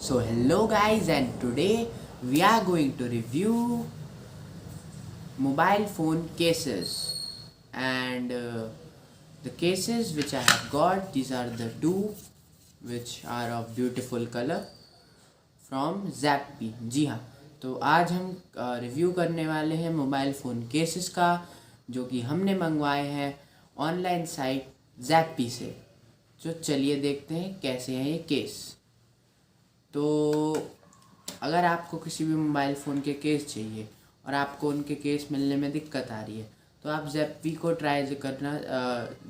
So hello guys, and today we are going to review mobile phone cases, and the cases which I have got, these are the two which are of beautiful color from Zappy। जी हाँ, तो आज हम review करने वाले हैं mobile phone cases का, जो कि हमने मंगवाए हैं ऑनलाइन साइट Zappy से। जो चलिए देखते हैं कैसे हैं ये केस। तो अगर आपको किसी भी मोबाइल फ़ोन के केस चाहिए और आपको उनके केस मिलने में दिक्कत आ रही है, तो आप Zappy को ट्राई करना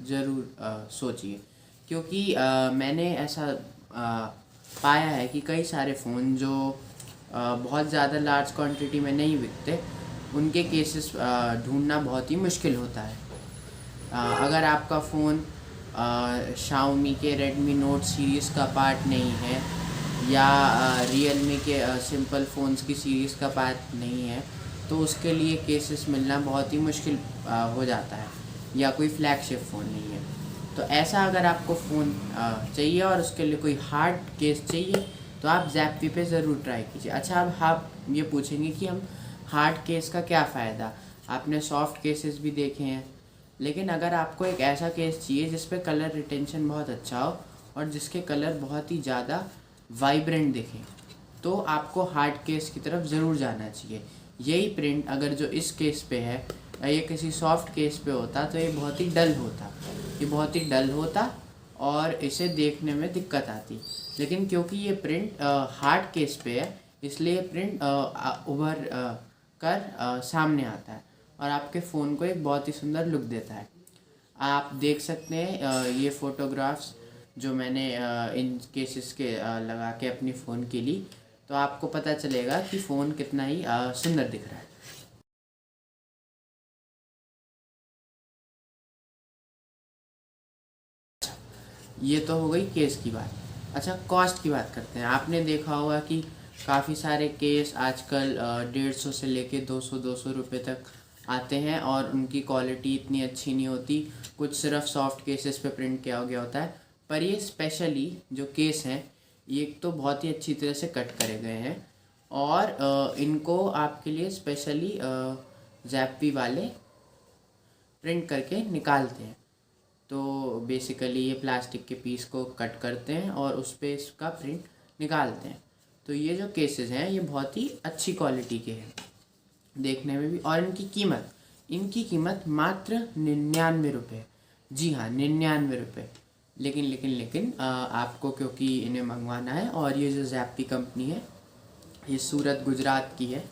ज़रूर सोचिए, क्योंकि मैंने ऐसा पाया है कि कई सारे फ़ोन जो बहुत ज़्यादा लार्ज क्वांटिटी में नहीं बिकते, उनके केसेस ढूंढना बहुत ही मुश्किल होता है। अगर आपका फ़ोन Xiaomi के Redmi Note सीरीज़ का पार्ट नहीं है, या Realme के सिंपल फ़ोन्स की सीरीज़ का पार्ट नहीं है, तो उसके लिए केसेस मिलना बहुत ही मुश्किल हो जाता है, या कोई फ्लैगशिप फ़ोन नहीं है। तो ऐसा अगर आपको फ़ोन चाहिए और उसके लिए कोई हार्ड केस चाहिए, तो आप Zappy पे ज़रूर ट्राई कीजिए। अच्छा, अब आप ये पूछेंगे कि हम हार्ड केस का क्या फ़ायदा, आपने सॉफ्ट केसेस भी देखे हैं, लेकिन अगर आपको एक ऐसा केस चाहिए जिस पे कलर रिटेंशन बहुत अच्छा हो और जिसके कलर बहुत ही ज़्यादा वाइब्रेंट दिखें, तो आपको हार्ड केस की तरफ ज़रूर जाना चाहिए। यही प्रिंट अगर जो इस केस पे है, ये किसी सॉफ्ट केस पे होता, तो ये बहुत ही डल होता, और इसे देखने में दिक्कत आती। लेकिन क्योंकि ये प्रिंट हार्ड केस पे है, इसलिए प्रिंट उभर कर सामने आता है और आपके फ़ोन को एक बहुत ही सुंदर लुक देता है। आप देख सकते हैं ये फ़ोटोग्राफ्स जो मैंने इन केसेस के लगा के अपनी फ़ोन के ली, तो आपको पता चलेगा कि फ़ोन कितना ही सुंदर दिख रहा है। ये तो हो गई केस की बात। अच्छा, कॉस्ट की बात करते हैं। आपने देखा होगा कि काफ़ी सारे केस आजकल 150 से लेके 200 रुपए तक आते हैं, और उनकी क्वालिटी इतनी अच्छी नहीं होती। कुछ सिर्फ सॉफ्ट केसेस पे प्रिंट किया गया होता है, पर ये स्पेशली जो केस हैं, ये तो बहुत ही अच्छी तरह से कट करे गए हैं, और इनको आपके लिए स्पेशली Zappy वाले प्रिंट करके निकालते हैं। तो बेसिकली ये प्लास्टिक के पीस को कट करते हैं और उस पर इसका प्रिंट निकालते हैं। तो ये जो केसेस हैं, ये बहुत ही अच्छी क्वालिटी के हैं देखने में भी। और इनकी कीमत मात्र 99 रुपये। जी हाँ, 99 रुपये। लेकिन आपको, क्योंकि इन्हें मंगवाना है, और ये जो Zappy कंपनी है, ये सूरत गुजरात की है,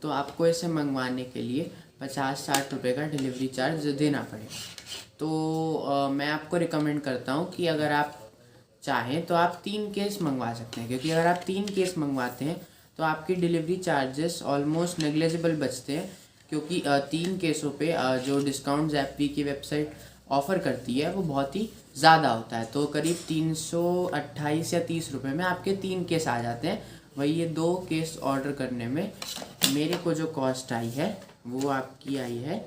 तो आपको इसे मंगवाने के लिए 50-60 रुपये का डिलीवरी चार्ज देना पड़ेगा। तो मैं आपको रिकमेंड करता हूँ कि अगर आप चाहें तो आप 3 केस मंगवा सकते हैं, क्योंकि अगर आप 3 केस मंगवाते हैं तो आपकी डिलीवरी चार्जेस ऑलमोस्ट नेग्लेजिबल बचते हैं, क्योंकि 3 केसों पे जो डिस्काउंट Zappy की वेबसाइट ऑफ़र करती है, वो बहुत ही ज़्यादा होता है। तो करीब 328 या 30 रुपये में आपके 3 केस आ जाते हैं। वही ये 2 केस ऑर्डर करने में मेरे को जो कॉस्ट आई है, वो आपकी आई है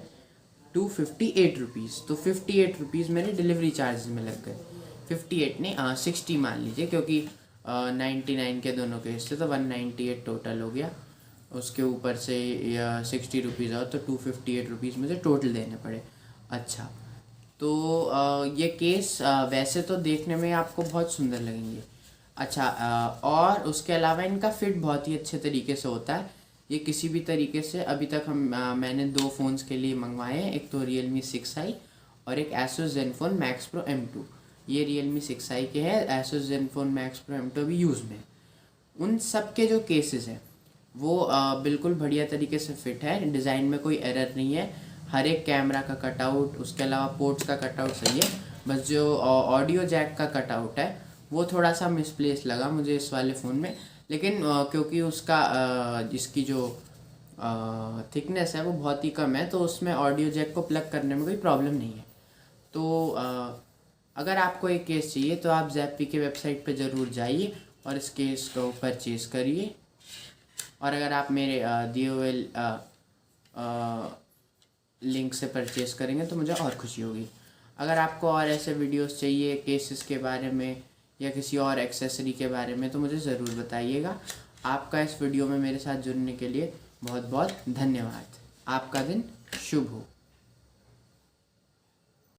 258 रुपीज़। तो 58 रुपीज़ मेरे डिलीवरी चार्ज में लग गए। 58 नहीं, 60 मान लीजिए, क्योंकि 99 के दोनों केस थे, तो 198 टोटल हो गया। उसके ऊपर से या 60 रुपीज़ आओ, तो 258 रुपीज़ मुझे टोटल देने पड़े। अच्छा, तो ये केस वैसे तो देखने में आपको बहुत सुंदर लगेंगे। अच्छा, और उसके अलावा इनका फिट बहुत ही अच्छे तरीके से होता है। ये किसी भी तरीके से, अभी तक मैंने 2 फ़ोन्स के लिए मंगवाए हैं, एक तो Realme 6i और एक Asus Zenfone Max Pro M2। ये Realme 6i के हैं, Asus Zenfone Max Pro M2 भी यूज़ में। उन सब के जो केसेस हैं, वो बिल्कुल बढ़िया तरीके से फिट है, डिज़ाइन में कोई एरर नहीं है। हर एक कैमरा का कटआउट, उसके अलावा पोर्ट्स का कटआउट सही है। बस जो ऑडियो जैक का कटआउट है, वो थोड़ा सा मिसप्लेस लगा मुझे इस वाले फ़ोन में। लेकिन क्योंकि उसका इसकी जो थिकनेस है वो बहुत ही कम है, तो उसमें ऑडियो जैक को प्लग करने में कोई प्रॉब्लम नहीं है। तो अगर आपको एक केस चाहिए, तो आप Zappy की वेबसाइट पे ज़रूर जाइए और इस केस को परचेज़ करिए। और अगर आप मेरे दिए हुए लिंक से परचेज़ करेंगे तो मुझे और खुशी होगी। अगर आपको और ऐसे वीडियोस चाहिए केसेस के बारे में, या किसी और एक्सेसरी के बारे में तो मुझे ज़रूर बताइएगा। आपका इस वीडियो में मेरे साथ जुड़ने के लिए बहुत बहुत धन्यवाद। आपका दिन शुभ हो।